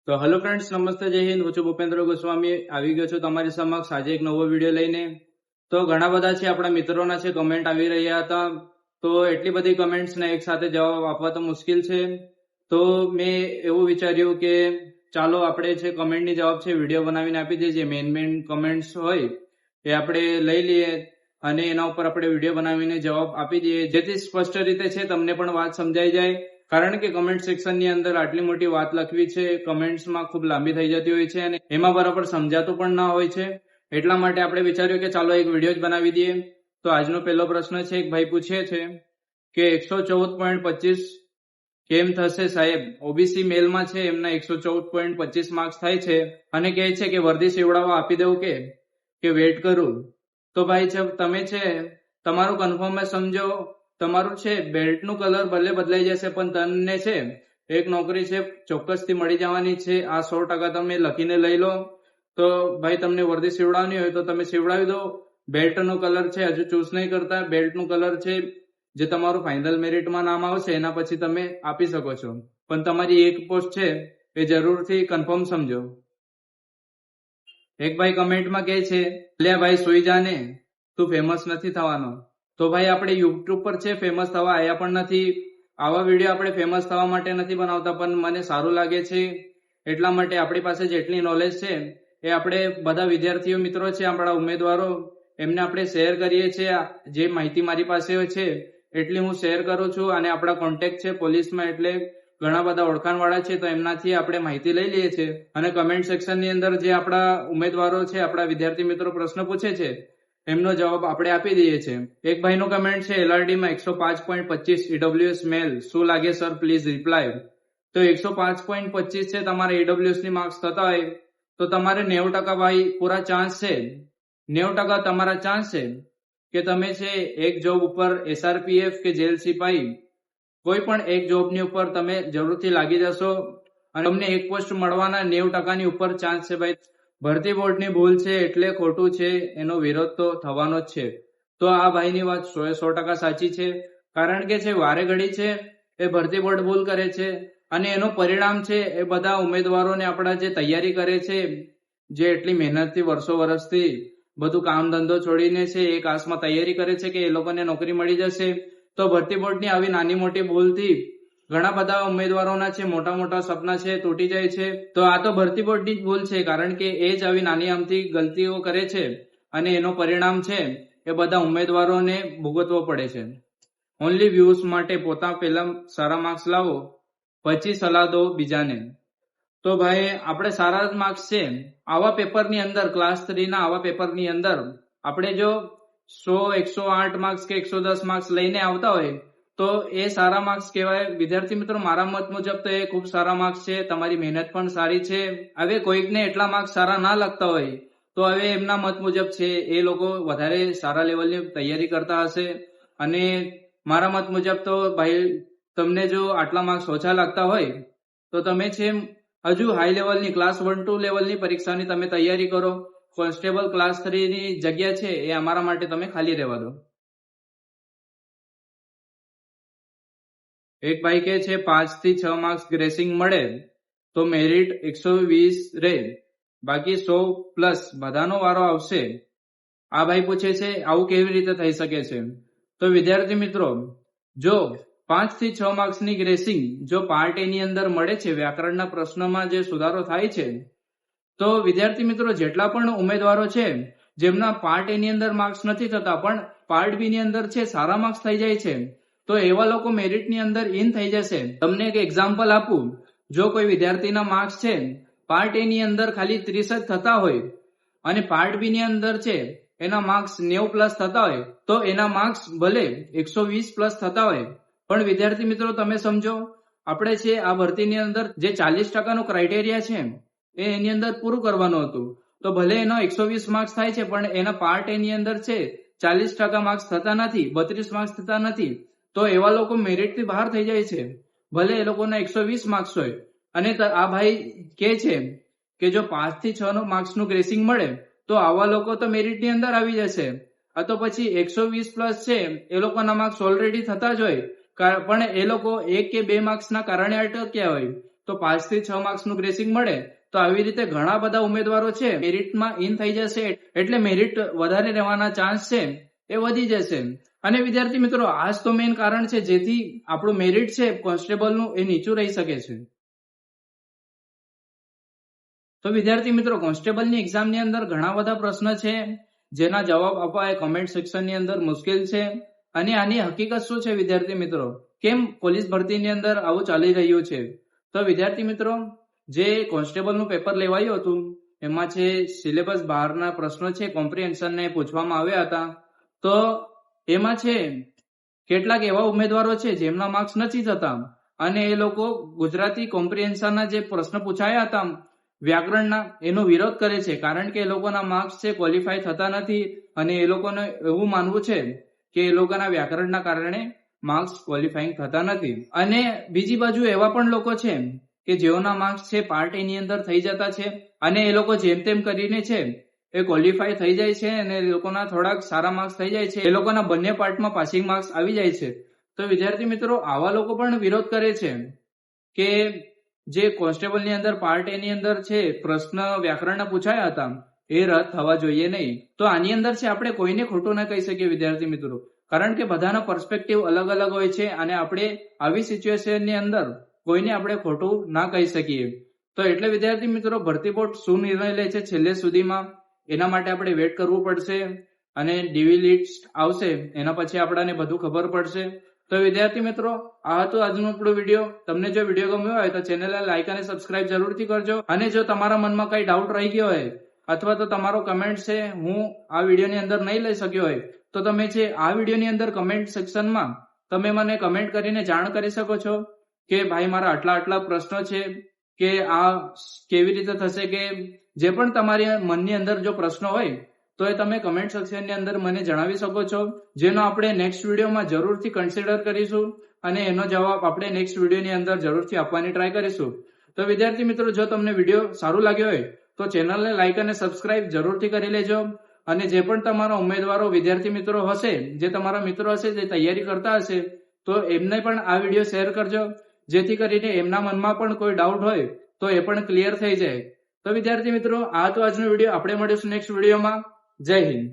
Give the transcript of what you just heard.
તો hello friends, નમસ્તે, જય હિન્દ. હું છું ભૂપેન્દ્ર ગોસ્વામી. આવી ગયો છું તમારી સમક્ષ આજે એક નવો વિડીયો લઈને. તો ઘણા બધા છે આપણા મિત્રોના છે કમેન્ટ આવી રહ્યા હતા, તો એટલી બધી કમેન્ટ્સને એક સાથે જવાબ આપવા તો મુશ્કેલ છે. તો મેં એવું વિચાર્યું કે ચાલો આપણે છે કમેન્ટની જવાબ છે વિડીયો બનાવીને આપી દઈએ. જે મેઇન કમેન્ટ્સ હોય એ આપણે લઈ લઈએ અને એના ઉપર આપણે વિડીયો બનાવીને જવાબ આપી દઈએ, જેથી સ્પષ્ટ રીતે છે તમને પણ વાત સમજાઈ જાય. કારણ કે કમેન્ટ સેક્શનની અંદર આટલી મોટી વાત લખવી છે કમેન્ટ્સમાં ખૂબ લાંબી થઈ જતી હોય છે અને એમાં બરાબર સમજાતું પણ ના હોય છે. એટલા માટે આપણે વિચાર્યું કે ચાલો એક વિડીયો જ બનાવી દઈએ. તો આજનો પહેલો પ્રશ્ન છે, એક ભાઈ પૂછે છે કે 114.25 કેમ થશે સાહેબ? ઓબીસી મેલમાં છે, એમના 114.25 માર્ક્સ થાય છે અને કહે છે કે વર્દી સીવડાવવા આપી દઉં કે વેઇટ કરું. તો ભાઈ છે તમે છે તમારું કન્ફર્મ સમજો. તમારું છે બેલ્ટનું કલર ભલે બદલાઈ જશે પણ તમને છે એક નોકરી છે ચોક્કસથી મળી જવાની છે. આ 100% તમે લખીને લઈ લો. તો ભાઈ તમને વર્દી સીવડાવવાની હોય તો તમે સીવડાવી દો. બેલ્ટનો કલર છે હજુ ચૂઝ નહીં કરતા. બેલ્ટનું કલર છે જે તમારું ફાઇનલ મેરિટમાં નામ આવશે એના પછી તમે આપી શકો છો, પણ તમારી એક પોસ્ટ છે એ જરૂરથી કન્ફર્મ સમજો. એક ભાઈ કમેન્ટમાં કહે છે, લે ભાઈ સુઈ જાને, તું ફેમસ નથી થવાનો. તો ભાઈ આપણે યુટ્યુબ પર છે ફેમસ થવા આવ્યા પણ નથી. આવા વિડીયો આપણે ફેમસ થવા માટે નથી બનાવતા, પણ મને સારું લાગે છે એટલા માટે. આપણી પાસે જેટલી નોલેજ છે એ આપણે બધા વિદ્યાર્થીઓ મિત્રો છે, આપણા ઉમેદવારો, એમને આપણે શેર કરીએ છીએ. જે માહિતી મારી પાસે છે એટલી હું શેર કરું છું. અને આપણા કોન્ટેક્ટ છે પોલીસમાં, એટલે ઘણા બધા ઓળખાણવાળા છે, તો એમનાથી આપણે માહિતી લઈ લઈએ છીએ. અને કમેન્ટ સેક્શનની અંદર જે આપણા ઉમેદવારો છે, આપણા વિદ્યાર્થી મિત્રો પ્રશ્ન પૂછે છે એમનો જવાબ આપણે આપી દઈએ છીએ. એક ભાઈનો કમેન્ટ છે, એલઆરડીમાં 105.25 ઈડબ્લ્યુએસ મેલ, શું લાગે સર, પ્લીઝ રિપ્લાય. તો 105.25 છે તમારે ઈડબ્લ્યુએસ ની માર્ક્સ થતા હોય તો તમારે 90% ભાઈ પૂરા ચાન્સ છે. 90% તમારા ચાન્સ છે કે તમે છે એક જોબ ઉપર એસઆરપીએફ કે જેલ સિપાહી કોઈ પણ એક જોબની ઉપર તમે જરૂરથી લાગી જશો અને તમને એક પોસ્ટ મળવાના 90% ની ઉપર ચાન્સ છે ભાઈ. ભરતી બોર્ડની ભૂલ છે એટલે ખોટું છે, એનો વિરોધ તો થવાનો જ છે. તો આ ભાઈની વાત 100% સાચી છે. કારણ કે છે વારે ઘડી છે એ ભરતી બોર્ડ ભૂલ કરે છે અને એનું પરિણામ છે એ બધા ઉમેદવારોને આપણા જે તૈયારી કરે છે, જે એટલી મહેનતથી વર્ષોથી બધું કામ ધંધો છોડીને છે એક આસમાં તૈયારી કરે છે કે એ લોકોને નોકરી મળી જશે, તો ભરતી બોર્ડની આવી નાની મોટી ભૂલથી ઘણા બધા ઉમેદવારોના છે મોટા સપના છે તૂટી જાય છે. તો આ તો ભરતી બોર્ડની જ ભૂલ છે, કારણ કે એ જ આવી નાની અમથી ગલતીઓ કરે છે અને એનો પરિણામ છે એ બધા ઉમેદવારોને ભોગવવો પડે છે. ઓનલી વ્યૂઝ માટે પોતા પહેલા સારા માર્ક્સ લાવો, પછી સલાહ દો બીજાને. તો ભાઈ આપણે સારા જ માર્ક્સ છે આવા પેપરની અંદર, ક્લાસ 3 ના આવા પેપરની અંદર આપણે જો 100, 108 માર્ક્સ કે 110 માર્ક્સ લઈને આવતા હોય તો એ સારા માર્ક્સ કહેવાય. વિદ્યાર્થી મિત્રો, મારા મત મુજબ તો એ ખૂબ સારા માર્ક્સ છે. તમારી મહેનત પણ સારી છે. હવે કોઈકને એટલા માર્ક્સ સારા ના લાગતા હોય તો હવે એમના મત મુજબ છે, એ લોકો વધારે સારા લેવલની તૈયારી કરતા હશે. અને મારા મત મુજબ તો ભાઈ તમને જો આટલા માર્ક્સ ઓછા લાગતા હોય તો તમે છે હજુ હાઈ લેવલની ક્લાસ 1-2 લેવલની પરીક્ષાની તમે તૈયારી કરો. કોન્સ્ટેબલ ક્લાસ 3 ની જગ્યા છે એ અમારા માટે તમે ખાલી રહેવા દો. એક ભાઈ કહે છે 5 થી 6 માર્ક્સ ગ્રેસિંગ મળે તો મેરિટ 120 રહે, બાકી 100+ બધાનો વારો આવશે. આ ભાઈ પૂછે છે આવું કેવી રીતે થઈ શકે છે? તો વિદ્યાર્થી મિત્રો, જો 5 થી 6 માર્ક્સની ગ્રેસિંગ જો પાર્ટ એ ની અંદર મળે છે, વ્યાકરણના પ્રશ્નમાં જે સુધારો થાય છે, તો વિદ્યાર્થી મિત્રો જેટલા પણ ઉમેદવારો છે જેમના પાર્ટ એ ની અંદર માર્ક્સ નથી થતા પણ પાર્ટ બી ની અંદર છે સારા માર્ક્સ થઈ જાય છે, તો એવા લોકો મેરિટની અંદર ઇન થઈ જશે. તમને એક એક્ઝામ્પલ આપું. જો કોઈ વિદ્યાર્થીના માર્ક્સ છે પાર્ટ એ ની અંદર ખાલી 30 જ થતા હોય અને પાર્ટ બી ની અંદર છે એના માર્ક્સ 90+ થતા હોય તો એના માર્ક્સ ભલે 120+ થતા હોય, પણ વિદ્યાર્થી મિત્રો તમે સમજો, આપણે છે આ ભરતીની અંદર જે 40% નો ક્રાઇટેરિયા છે એ એની અંદર પૂરું કરવાનું હતું. તો ભલે એનો 120 માર્ક્સ થાય છે પણ એના પાર્ટ એ ની અંદર છે 40% માર્ક્સ થતા નથી, 32 માર્ક્સ થતા નથી, તો એવા લોકો મેરિટથી બહાર થઈ જાય છે, ભલે એ લોકોના 120 માર્ક્સ હોય. અને આ ભાઈ કે છે કે જો 5 થી 6 નો માર્ક્સનું ગ્રેસિંગ મળે તો આવા લોકો તો મેરિટની અંદર આવી જશે. આ તો પછી 120+ છે એ લોકોના માર્ક્સ ઓલરેડી થતા જ હોય, પણ એ લોકો 1 કે 2 માર્ક્સના કારણે અટક્યા હોય, તો 5 થી 6 માર્ક્સનું ગ્રેસિંગ મળે. તો આવી રીતે ઘણા બધા ઉમેદવારો છે મેરિટમાં ઇન થઈ જશે, એટલે મેરિટ વધારે રહેવાના ચાન્સ છે એ વધી જશે. અને વિદ્યાર્થી મિત્રો, આ જ તો મેઇન કારણ છે જેથી આપણું મેરિટ છે કોન્સ્ટેબલનું એ નીચું રહી શકે છે. તો વિદ્યાર્થી મિત્રો, કોન્સ્ટેબલની એક્ઝામની અંદર ઘણા બધા પ્રશ્ન છે જેના જવાબ આપવા એ કમેન્ટ સેક્શનની અંદર મુશ્કેલ છે. અને આની હકીકત શું છે વિદ્યાર્થી મિત્રો, કેમ પોલીસ ભરતીની અંદર આવું ચાલી રહ્યું છે? તો વિદ્યાર્થી મિત્રો, જે કોન્સ્ટેબલનું પેપર લેવાયું હતું એમાં છે સિલેબસ બહારના પ્રશ્નો છે કોમ્પ્રિહેન્શનને પૂછવામાં આવ્યા હતા. તો એમાં છે કેટલાક એવા ઉમેદવારો છે જેમના માર્ક્સ નથી થતા અને એ લોકો ગુજરાતી કોમ્પ્રિહેન્શનના જે પ્રશ્ન પૂછાયા હતા વ્યાકરણના એનો વિરોધ કરે છે, કારણ કે એ લોકોના માર્ક્સ છે ક્વોલિફાય થતા નથી અને એ લોકોને એવું માનવું છે કે એ લોકોના વ્યાકરણના કારણે માર્ક્સ ક્વોલિફાઈંગ થતા નથી. અને બીજી બાજુ એવા પણ લોકો છે કે જેઓના માર્ક્સ છે પાર્ટ એ ની અંદર થઈ જતા છે અને એ લોકો જેમ તેમ કરીને છે એ ક્વોલિફાય થઈ જાય છે અને એ લોકોના થોડાક સારા માર્ક્સ થઈ જાય છે, એ લોકોના બંને પાર્ટમાં પાસિંગ માર્ક્સ આવી જાય છે. તો વિદ્યાર્થી મિત્રો, આવા લોકો પણ વિરોધ કરે છે કે જે કોન્સ્ટેબલની અંદર પાર્ટ એ ની અંદર છે પ્રશ્ન વ્યાકરણના પૂછાયા હતા એ રદ થવા જોઈએ નહીં. તો આની અંદર છે આપણે કોઈને ખોટું ના કહી શકીએ વિદ્યાર્થી મિત્રો, કારણ કે બધાના પર્સપેક્ટિવ અલગ અલગ હોય છે અને આપણે આવી સિચ્યુએશનની અંદર કોઈને આપણે ખોટું ના કહી શકીએ. તો એટલે વિદ્યાર્થી મિત્રો, ભરતી બોર્ડ શું નિર્ણય લે છે છેલ્લે સુધીમાં એના માટે આપણે વેટ કરવું પડશે અને ડીવી લિસ્ટ આવશે એના પછી આપણને બધું ખબર પડશે. તો વિદ્યાર્થી મિત્રો, આ હતો આજનો આપણો વિડીયો. તમને જો વિડીયો ગમ્યો હોય તો ચેનલને લાઈક અને સબસ્ક્રાઇબ જરૂરથી કરજો. અને જો તમારા મનમાં કઈ ડાઉટ રહી ગયો હોય અથવા તો તમારો કમેન્ટ છે હું આ વિડીયોની અંદર નહીં લઈ શક્યો હોય તો તમે છે આ વિડીયોની અંદર કમેન્ટ સેક્શનમાં તમે મને કમેન્ટ કરીને જાણ કરી શકો છો કે ભાઈ મારા આટલા પ્રશ્નો છે કે આ કેવી રીતે થશે, કે જે પણ તમારી મનની અંદર જો પ્રશ્નો હોય તો એ તમે કમેન્ટ સેક્શનની અંદર મને જણાવી શકો છો, જેનો આપણે નેક્સ્ટ વિડીયોમાં જરૂરથી કન્સિડર કરીશું અને એનો જવાબ આપણે નેક્સ્ટ વિડીયોની અંદર જરૂરથી આપવાની ટ્રાય કરીશું. તો વિદ્યાર્થી મિત્રો, જો તમને વિડીયો સારું લાગ્યો હોય તો ચેનલને લાઈક અને સબસ્ક્રાઇબ જરૂરથી કરી લેજો. અને જે પણ તમારા ઉમેદવારો વિદ્યાર્થી મિત્રો હશે, જે તમારા મિત્રો હશે જે તૈયારી કરતા હશે, તો એમને પણ આ વિડીયો શેર કરજો, જેથી કરીને એમના મનમાં પણ કોઈ ડાઉટ હોય તો એ પણ ક્લિયર થઈ જાય. તો વિદ્યાર્થી મિત્રો, આ તો આજનો વિડીયો. આપણે મળીશું નેક્સ્ટ વિડીયોમાં. જય હિન્દ.